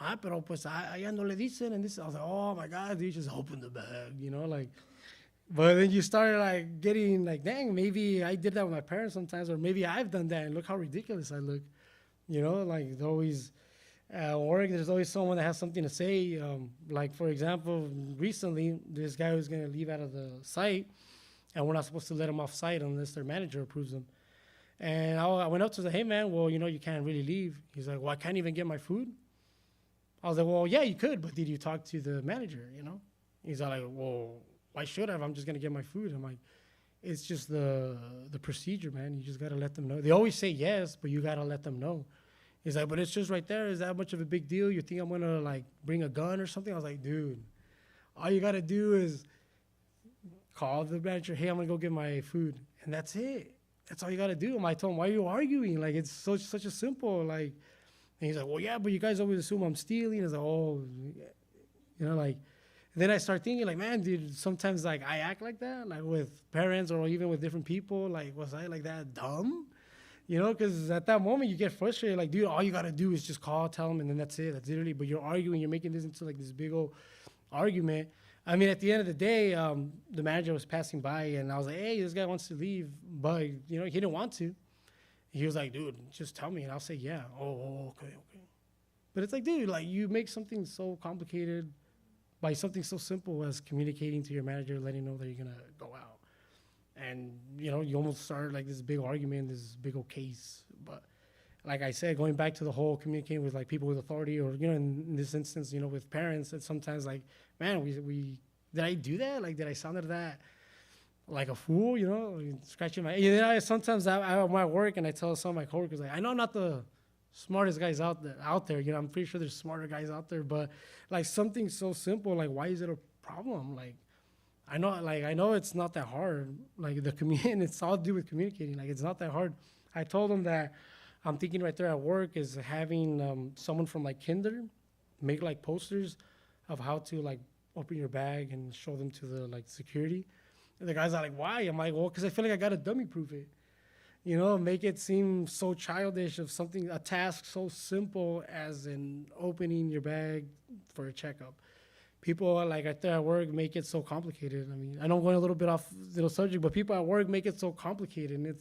Ah, pero pues allá no le dicen. And this, I was like, oh my God, dude, just open the bag, you know, like. But then you start like getting like, dang, maybe I did that with my parents sometimes, or maybe I've done that, and look how ridiculous I look, you know, like there's always at work. There's always someone that has something to say. Like for example, recently this guy was gonna leave out of the site, and we're not supposed to let him off site unless their manager approves him. And I went up to him, hey man, well, you know, you can't really leave. He's like, well, I can't even get my food. I was like, well, yeah, you could, but did you talk to the manager, you know? He's like, well, why should I if I'm just going to get my food? I'm like, it's just the procedure, man. You just got to let them know. They always say yes, but you got to let them know. He's like, but it's just right there. Is that much of a big deal? You think I'm going to, like, bring a gun or something? I was like, dude, all you got to do is call the manager, hey, I'm going to go get my food. And that's it. That's all you got to do. And I told him, why are you arguing? Like, it's such a simple, like, and he's like, well, yeah, but you guys always assume I'm stealing. I was like, oh, you know, like, and then I start thinking, like, man, dude, sometimes, like, I act like that, like, with parents or even with different people. Like, was I, like, that dumb? You know, because at that moment, you get frustrated. Like, dude, all you got to do is just call, tell them, and then that's it. That's literally, but you're arguing. You're making this into, like, this big old argument. I mean, at the end of the day, the manager was passing by, and I was like, hey, this guy wants to leave. But, you know, he didn't want to. He was like, dude, just tell me, and I'll say, yeah. Oh, okay. But it's like, dude, like, you make something so complicated by something so simple as communicating to your manager, letting know that you're going to go out. And, you know, you almost start, like, this big argument, this big old case. But like I said, going back to the whole communicating with, like, people with authority or, you know, in this instance, you know, with parents, it's sometimes like, man, did I do that? Like, did I sound that like a fool? You know, scratching my. You know, sometimes I'm at work and I tell some of my coworkers like, I know I'm not the smartest guys out there. Out there, you know, I'm pretty sure there's smarter guys out there, but like something so simple, like why is it a problem? I know it's not that hard. Like the communication, it's all to do with communicating. Like it's not that hard. I told them that I'm thinking right there at work is having someone from like kinder make like posters of how to like open your bag and show them to the like security. And the guys are like, why? I'm like, well, because I feel like I gotta dummy proof it. You know, make it seem so childish of something, a task so simple as in opening your bag for a checkup. People like right there at work make it so complicated. I mean, I know I'm going a little bit off the subject, but people at work make it so complicated,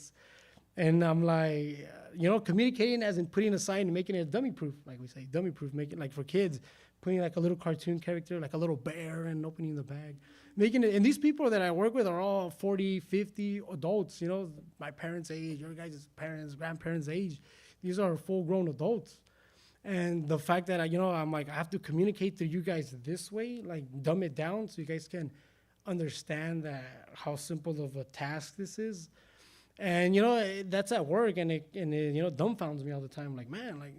and I'm like, you know, communicating as in putting a sign and making it dummy proof, like we say, dummy proof, making like for kids, putting like a little cartoon character, like a little bear and opening the bag, making it. And these people that I work with are all 40, 50 adults, you know, my parents' age, your guys' parents, grandparents' age. These are full grown adults. And the fact that, you know, I'm like, I have to communicate to you guys this way, like dumb it down so you guys can understand that how simple of a task this is. And, you know, that's at work and it, you know, dumbfounds me all the time. Like, man, like,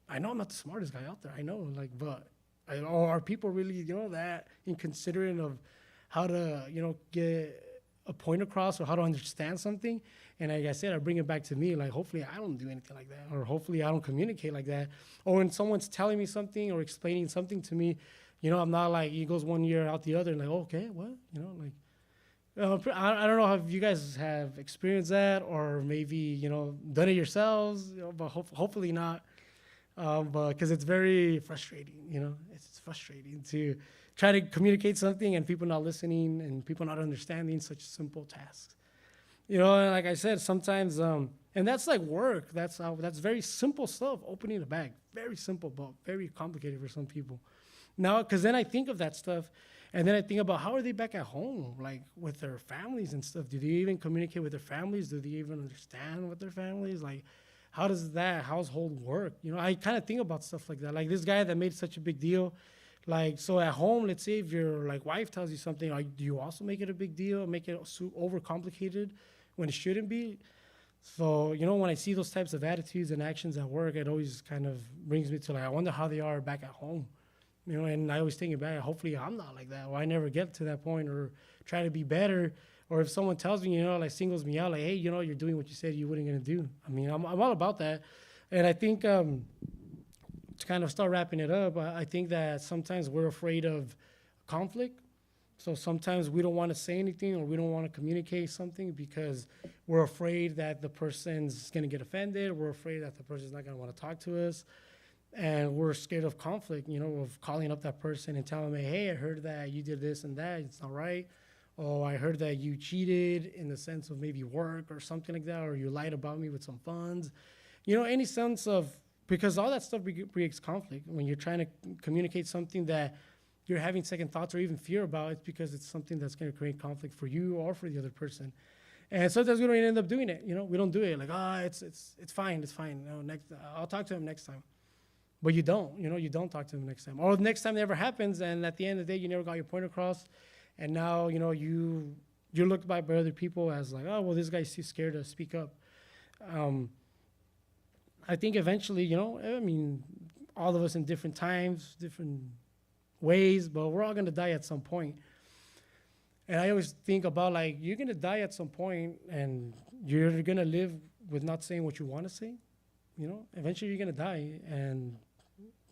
I know I'm not the smartest guy out there. I know, like, but or are people really, you know, that inconsiderate of how to, you know, get a point across or how to understand something? And like I said, I bring it back to me. Like, hopefully I don't do anything like that, or hopefully I don't communicate like that. Or when someone's telling me something or explaining something to me, you know, I'm not like, he goes one ear out the other and like, okay, what? You know, like, I don't know if you guys have experienced that or maybe, you know, done it yourselves, you know, but hopefully not. But because it's very frustrating, you know, it's frustrating to try to communicate something and people not listening and people not understanding such simple tasks. You know, and like I said, sometimes, and that's like work. That's very simple stuff. Opening a bag, very simple, but very complicated for some people. Now, because then I think of that stuff, and then I think about how are they back at home, like with their families and stuff. Do they even communicate with their families? Do they even understand what their families like? How does that household work? You know, I kind of think about stuff like that. Like this guy that made such a big deal. Like, so at home, let's say if your like wife tells you something, like, do you also make it a big deal, make it overcomplicated when it shouldn't be? So, you know, when I see those types of attitudes and actions at work, it always kind of brings me to like, I wonder how they are back at home. You know, and I always think back, hopefully I'm not like that, or I never get to that point, or try to be better. Or if someone tells me, you know, like singles me out, like, hey, you know, you're doing what you said you weren't gonna do. I mean, I'm all about that. And I think to kind of start wrapping it up, I think that sometimes we're afraid of conflict. So sometimes we don't want to say anything or we don't want to communicate something because we're afraid that the person's going to get offended. We're afraid that the person's not going to want to talk to us. And we're scared of conflict, you know, of calling up that person and telling them, hey, I heard that you did this and that. It's not right. Oh, I heard that you cheated in the sense of maybe work or something like that, or you lied about me with some funds. You know, any sense of, because all that stuff creates conflict. When you're trying to communicate something that you're having second thoughts or even fear about, it's because it's something that's going to create conflict for you or for the other person. And sometimes we don't end up doing it. You know, we don't do it. Like, it's fine, it's fine. No, I'll talk to him next time. But you don't. You know, you don't talk to him next time. Or the next time it ever happens, and at the end of the day, you never got your point across, and now you know you're looked by other people as like, oh well, this guy's too scared to speak up. I think eventually, you know, I mean, all of us in different times, different ways, but we're all gonna die at some point. And I always think about like you're gonna die at some point, and you're gonna live with not saying what you want to say. You know, eventually you're gonna die, and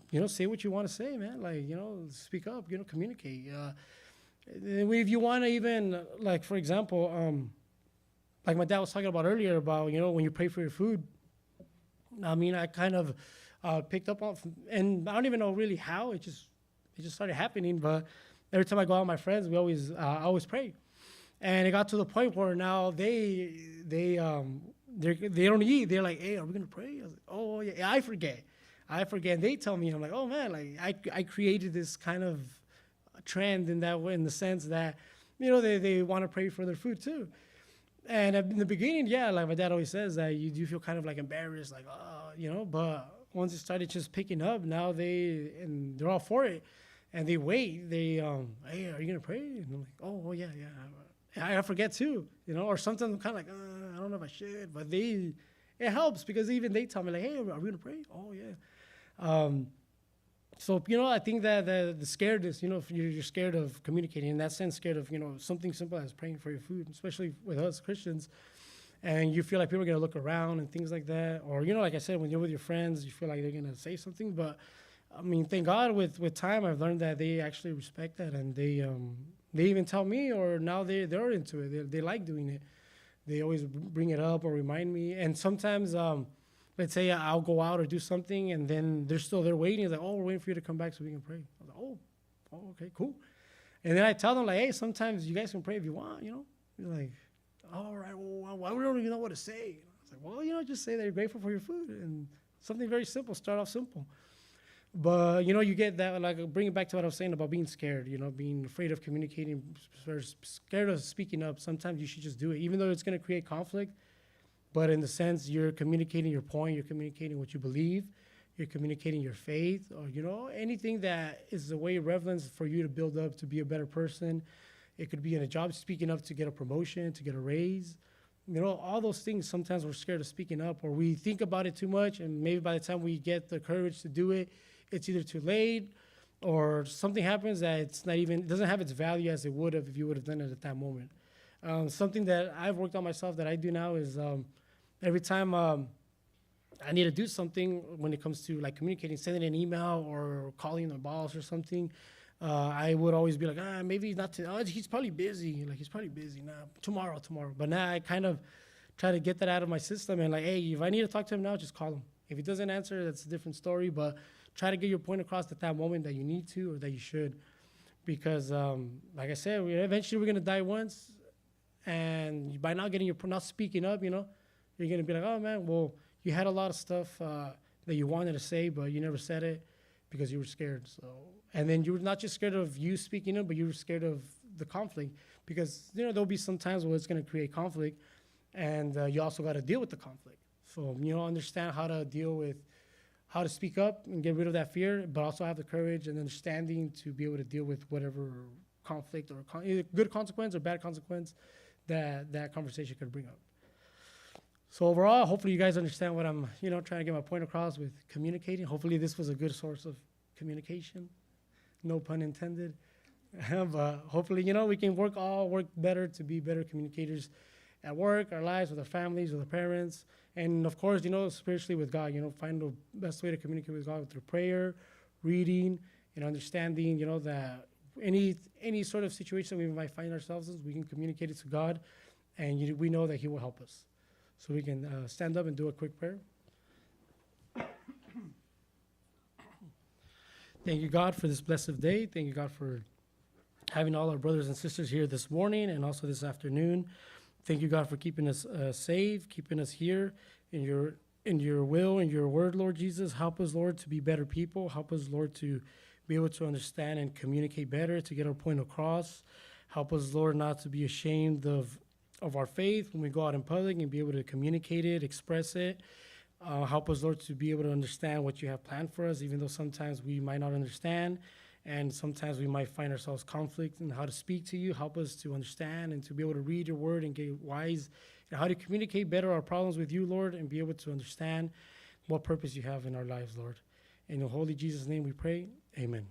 you know, say what you want to say, man. Like, you know, speak up. You know, communicate. If you want to even like, for example, like my dad was talking about earlier about, you know, when you pray for your food. I mean, I kind of picked up on, and I don't even know really how it just started happening. But every time I go out with my friends, I always pray, and it got to the point where now they don't eat. They're like, hey, are we gonna pray? I was like, oh yeah, I forget. And they tell me, I'm like, oh man, like I created this kind of trend in that way, in the sense that, you know, they want to pray for their food too. And in the beginning, yeah, like my dad always says that you do feel kind of like embarrassed, like, oh, you know, but once it started just picking up, now they're all for it. and they wait. They, hey, are you gonna pray? And I'm like, oh yeah, yeah. I forget too, you know. Or sometimes I'm kind of like, I don't know if I should, but it helps because even they tell me like, hey, are we gonna pray? Oh yeah. So I think that the scaredness, if you're scared of communicating in that sense, scared of something simple as praying for your food, especially with us Christians, and you feel like people are gonna look around and things like that, or like I said, when you're with your friends, you feel like they're gonna say something, but I mean, thank God with time I've learned that they actually respect that, and they even tell me, or now they're into it, they like doing it, they always bring it up or remind me, and sometimes let's say I'll go out or do something, and then they're still there waiting. It's like, oh, we're waiting for you to come back so we can pray. I was like, oh, okay, cool. And then I tell them like, hey, sometimes you guys can pray if you want, You're like, all right, well, why we don't even know what to say? I was like, well, just say that you're grateful for your food and something very simple. Start off simple. But you get that, like, bring it back to what I was saying about being scared. Being afraid of communicating, scared of speaking up. Sometimes you should just do it, even though it's going to create conflict. But in the sense, you're communicating your point, you're communicating what you believe, you're communicating your faith, or, anything that is a way of relevance for you to build up, to be a better person. It could be in a job, speaking up to get a promotion, to get a raise. All those things, sometimes we're scared of speaking up, or we think about it too much, and maybe by the time we get the courage to do it, it's either too late, or something happens that it doesn't have its value as it would have if you would have done it at that moment. Something that I've worked on myself that I do now is every time I need to do something when it comes to like communicating, sending an email or calling the boss or something, I would always be like, maybe not today. Oh, he's probably busy. Like, he's probably busy now. Tomorrow. But now I kind of try to get that out of my system and like, hey, if I need to talk to him now, just call him. If he doesn't answer, that's a different story. But try to get your point across at that moment that you need to or that you should. Because like I said, eventually we're going to die once. And by not speaking up, you're going to be like, oh, man, well, you had a lot of stuff that you wanted to say, but you never said it because you were scared. So, and then you were not just scared of you speaking up, but you were scared of the conflict because, there'll be some times where it's going to create conflict, and you also got to deal with the conflict. So, understand how to speak up and get rid of that fear, but also have the courage and understanding to be able to deal with whatever conflict or either good consequence or bad consequence that conversation could bring up. So overall, hopefully you guys understand what I'm, trying to get my point across with communicating. Hopefully this was a good source of communication, no pun intended. But hopefully, we can work better to be better communicators at work, our lives, with our families, with our parents, and of course, spiritually with God. Find the best way to communicate with God through prayer, reading, and understanding. That any sort of situation we might find ourselves in, we can communicate it to God, and we know that He will help us. So we can stand up and do a quick prayer. Thank you, God, for this blessed day. Thank you, God, for having all our brothers and sisters here this morning and also this afternoon. Thank you, God, for keeping us safe, keeping us here in your will and your word, Lord Jesus. Help us, Lord, to be better people. Help us, Lord, to be able to understand and communicate better, to get our point across. Help us, Lord, not to be ashamed of our faith when we go out in public and be able to communicate it, express it. Help us, Lord, to be able to understand what you have planned for us, even though sometimes we might not understand, and sometimes we might find ourselves conflict in how to speak to you. Help us to understand and to be able to read your word and get wise and how to communicate better our problems with you, Lord, and be able to understand what purpose you have in our lives, Lord. In the holy Jesus' name we pray, amen.